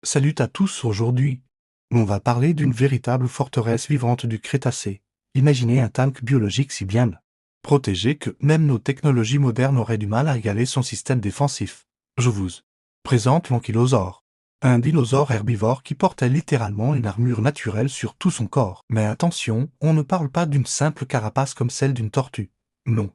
Salut à tous aujourd'hui. On va parler d'une véritable forteresse vivante du Crétacé. Imaginez un tank biologique si bien protégé que même nos technologies modernes auraient du mal à égaler son système défensif. Je vous présente l'ankylosaure. Un dinosaure herbivore qui portait littéralement une armure naturelle sur tout son corps. Mais attention, on ne parle pas d'une simple carapace comme celle d'une tortue. Non.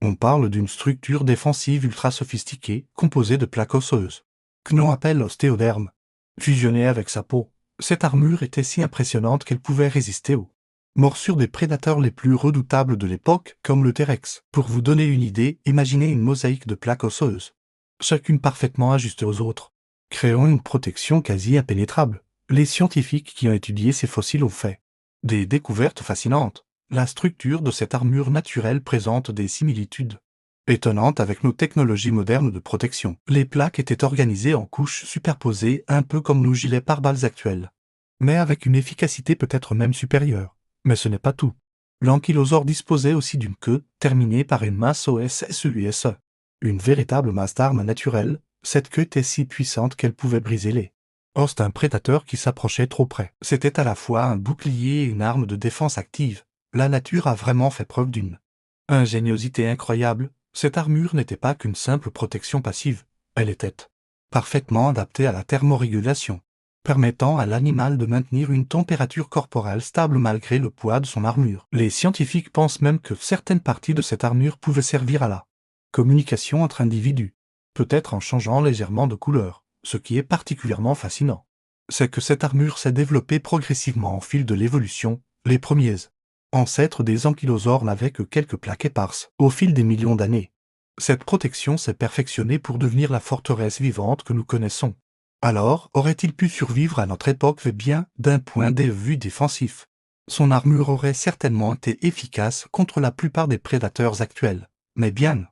On parle d'une structure défensive ultra sophistiquée, composée de plaques osseuses, que l'on appelle ostéoderme. Fusionnée avec sa peau, cette armure était si impressionnante qu'elle pouvait résister aux morsures des prédateurs les plus redoutables de l'époque, comme le T-Rex. Pour vous donner une idée, imaginez une mosaïque de plaques osseuses, chacune parfaitement ajustée aux autres, créant une protection quasi impénétrable. Les scientifiques qui ont étudié ces fossiles ont fait des découvertes fascinantes. La structure de cette armure naturelle présente des similitudes étonnante avec nos technologies modernes de protection. Les plaques étaient organisées en couches superposées, un peu comme nos gilets pare-balles actuels, mais avec une efficacité peut-être même supérieure. Mais ce n'est pas tout. L'ankylosaure disposait aussi d'une queue, terminée par une masse OSSUSE. Une véritable masse d'armes naturelle, cette queue était si puissante qu'elle pouvait briser les os d'un prédateur qui s'approchait trop près. C'était à la fois un bouclier et une arme de défense active. La nature a vraiment fait preuve d'une ingéniosité incroyable. Cette armure n'était pas qu'une simple protection passive, elle était parfaitement adaptée à la thermorégulation, permettant à l'animal de maintenir une température corporelle stable malgré le poids de son armure. Les scientifiques pensent même que certaines parties de cette armure pouvaient servir à la communication entre individus, peut-être en changeant légèrement de couleur. Ce qui est particulièrement fascinant, c'est que cette armure s'est développée progressivement au fil de l'évolution. Les premiers ancêtres des ankylosaures n'avaient que quelques plaques éparses. Au fil des millions d'années, cette protection s'est perfectionnée pour devenir la forteresse vivante que nous connaissons. Alors, aurait-il pu survivre à notre époque? Bien, d'un point de vue défensif, son armure aurait certainement été efficace contre la plupart des prédateurs actuels. Mais bien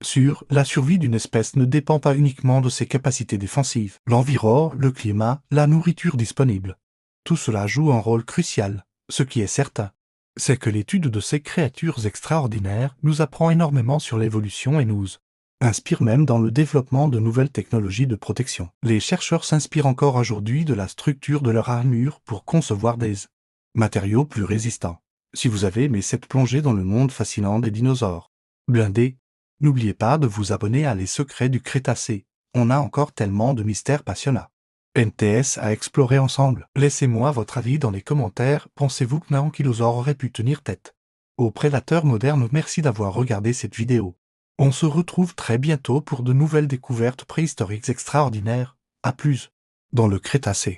sûr, la survie d'une espèce ne dépend pas uniquement de ses capacités défensives. L'environnement, le climat, la nourriture disponible, tout cela joue un rôle crucial. Ce qui est certain, c'est que l'étude de ces créatures extraordinaires nous apprend énormément sur l'évolution et nous inspire même dans le développement de nouvelles technologies de protection. Les chercheurs s'inspirent encore aujourd'hui de la structure de leur armure pour concevoir des matériaux plus résistants. Si vous avez aimé cette plongée dans le monde fascinant des dinosaures blindés, n'oubliez pas de vous abonner à Les Secrets du Crétacé. On a encore tellement de mystères passionnants NTS à explorer ensemble. Laissez-moi votre avis dans les commentaires. Pensez-vous que l'ankylosaure aurait pu tenir tête aux prédateurs modernes? Merci d'avoir regardé cette vidéo. On se retrouve très bientôt pour de nouvelles découvertes préhistoriques extraordinaires. À plus dans le Crétacé.